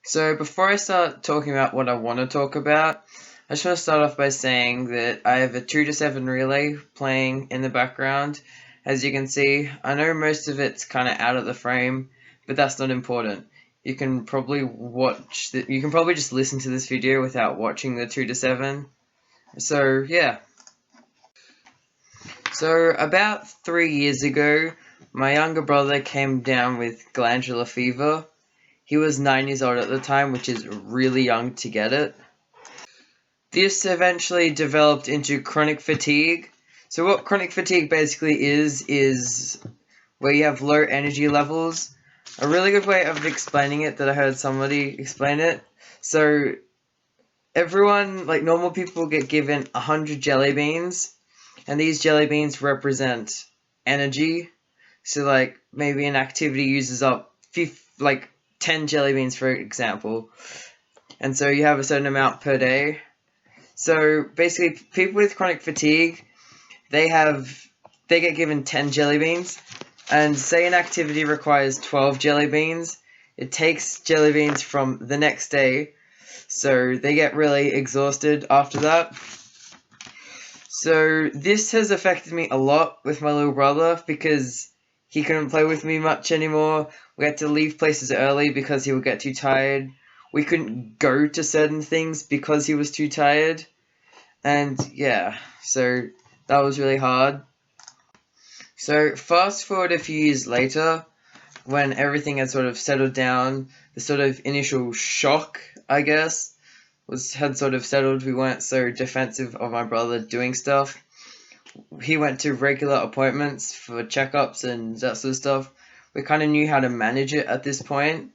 So before I start talking about what I want to talk about, I just want to start off by saying that I have a 2 to 7 relay playing in the background. As you can see, I know most of it's kind of out of the frame, but that's not important. You can probably you can probably just listen to this video without watching the 2 to 7. So yeah. So about 3 years ago, my younger brother came down with glandular fever. He was 9 years old at the time, which is really young to get it. This eventually developed into chronic fatigue. So what chronic fatigue basically is where you have low energy levels. A really good way of explaining it that I heard somebody explain it. So everyone, like normal people, get given 100 jelly beans, and these jelly beans represent energy. So like maybe an activity uses up 10 jelly beans, for example, and so you have a certain amount per day. So basically, people with chronic fatigue, they get given 10 jelly beans, and say an activity requires 12 jelly beans, it takes jelly beans from the next day, so they get really exhausted after that. So this has affected me a lot with my little brother because he couldn't play with me much anymore. We had to leave places early because he would get too tired. We couldn't go to certain things because he was too tired. And yeah, so that was really hard. So fast forward a few years later, when everything had sort of settled down, the sort of initial shock, I guess, had sort of settled. We weren't so defensive of my brother doing stuff. He went to regular appointments for checkups and that sort of stuff. We kind of knew how to manage it at this point.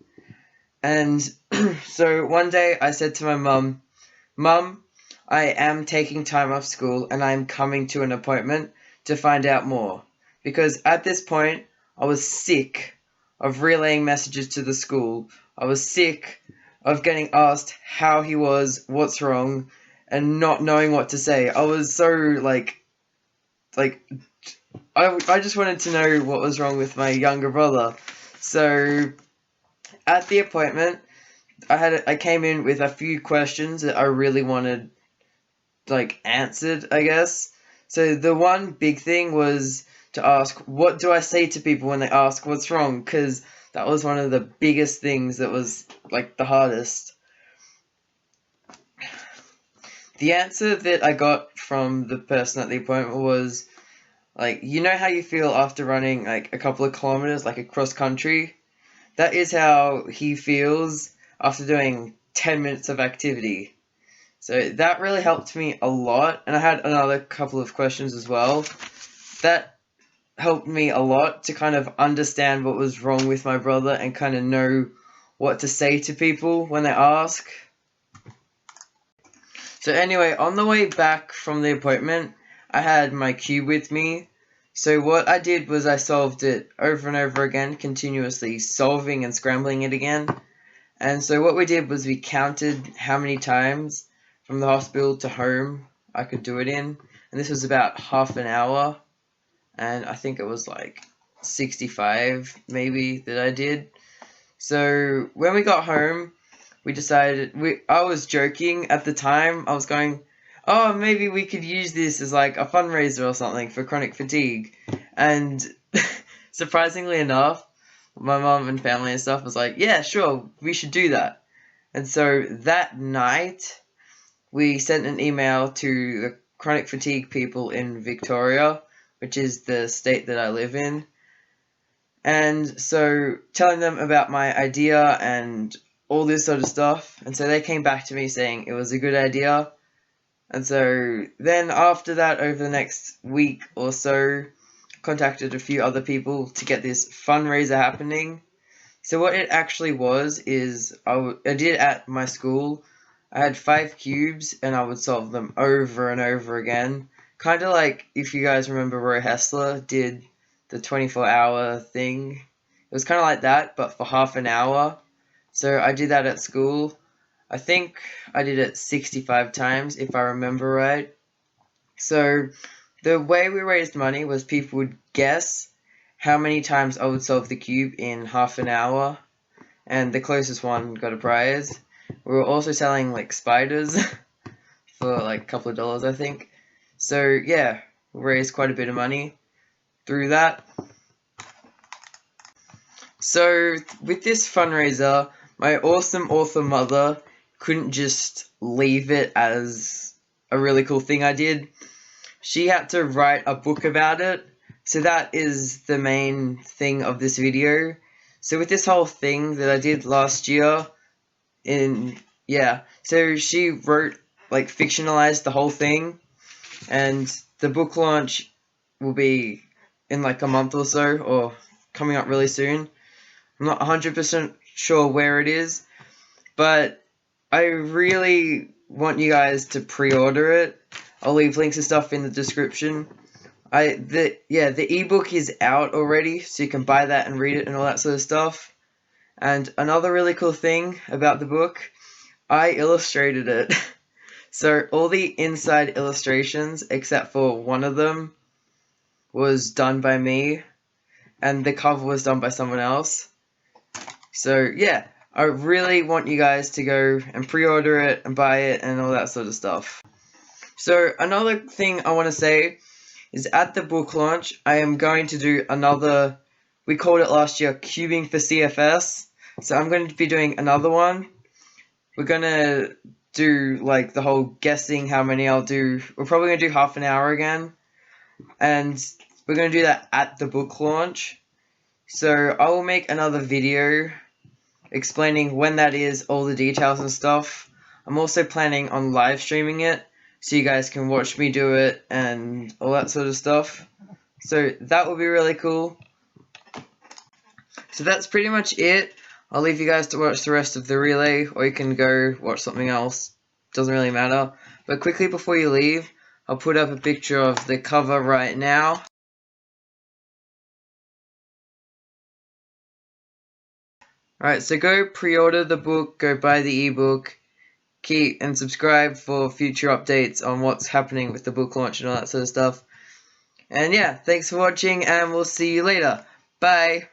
And so one day I said to my mum, "Mum, I am taking time off school and I'm coming to an appointment to find out more." Because at this point, I was sick of relaying messages to the school. I was sick of getting asked how he was, what's wrong, and not knowing what to say. I was so I just wanted to know what was wrong with my younger brother. So at the appointment, I came in with a few questions that I really wanted answered, I guess. So the one big thing was to ask, what do I say to people when they ask what's wrong? Because that was one of the biggest things that was the hardest. The answer that I got from the person at the appointment was you know how you feel after running a couple of kilometers, across country? That is how he feels after doing 10 minutes of activity. So that really helped me a lot, and I had another couple of questions as well. That helped me a lot to kind of understand what was wrong with my brother and kind of know what to say to people when they ask. So anyway, on the way back from the appointment, I had my cube with me. So what I did was I solved it over and over again, continuously solving and scrambling it again. And so what we did was we counted how many times from the hospital to home I could do it in. And this was about half an hour. And I think it was 65 maybe that I did. So when we got home, we decided, I was joking at the time. I was going, oh, maybe we could use this as a fundraiser or something for chronic fatigue. And surprisingly enough, my mom and family and stuff was like, yeah, sure, we should do that. And so that night, we sent an email to the chronic fatigue people in Victoria, which is the state that I live in. And so telling them about my idea and all this sort of stuff. And so they came back to me saying it was a good idea. And so then after that, over the next week or so, contacted a few other people to get this fundraiser happening. So what it actually was is I did it at my school. I had 5 cubes and I would solve them over and over again. Kind of like if you guys remember Roy Hessler did the 24-hour thing. It was kind of like that, but for half an hour. So I did that at school. I think I did it 65 times, if I remember right. So the way we raised money was people would guess how many times I would solve the cube in half an hour. and the closest one got a prize. We were also selling like spiders for like a couple of dollars, I think. So yeah, we raised quite a bit of money through that. So with this fundraiser, my awesome author mother couldn't just leave it as a really cool thing I did. She had to write a book about it. So that is the main thing of this video. So with this whole thing that I did last year, so she wrote, like, fictionalized the whole thing, and the book launch will be in like a month or so, or coming up really soon. I'm not 100% sure where it is, but I really want you guys to pre-order it. I'll leave links and stuff in the description. The ebook is out already, so you can buy that and read it and all that sort of stuff. And another really cool thing about the book, I illustrated it. So all the inside illustrations, except for one of them, was done by me, and the cover was done by someone else. So yeah, I really want you guys to go and pre-order it and buy it and all that sort of stuff. So another thing I want to say is, at the book launch, I am going to do another, we called it last year, Cubing for CFS. So I'm going to be doing another one. We're going to do like the whole guessing how many I'll do. We're probably going to do half an hour again. And we're going to do that at the book launch. So I will make another video explaining when that is, all the details and stuff. I'm also planning on live streaming it, so you guys can watch me do it and all that sort of stuff. So that will be really cool. So that's pretty much it. I'll leave you guys to watch the rest of the relay, or you can go watch something else. Doesn't really matter. But quickly before you leave, I'll put up a picture of the cover right now. Alright, so go pre-order the book, go buy the ebook, and subscribe for future updates on what's happening with the book launch and all that sort of stuff. And yeah, thanks for watching, and we'll see you later. Bye!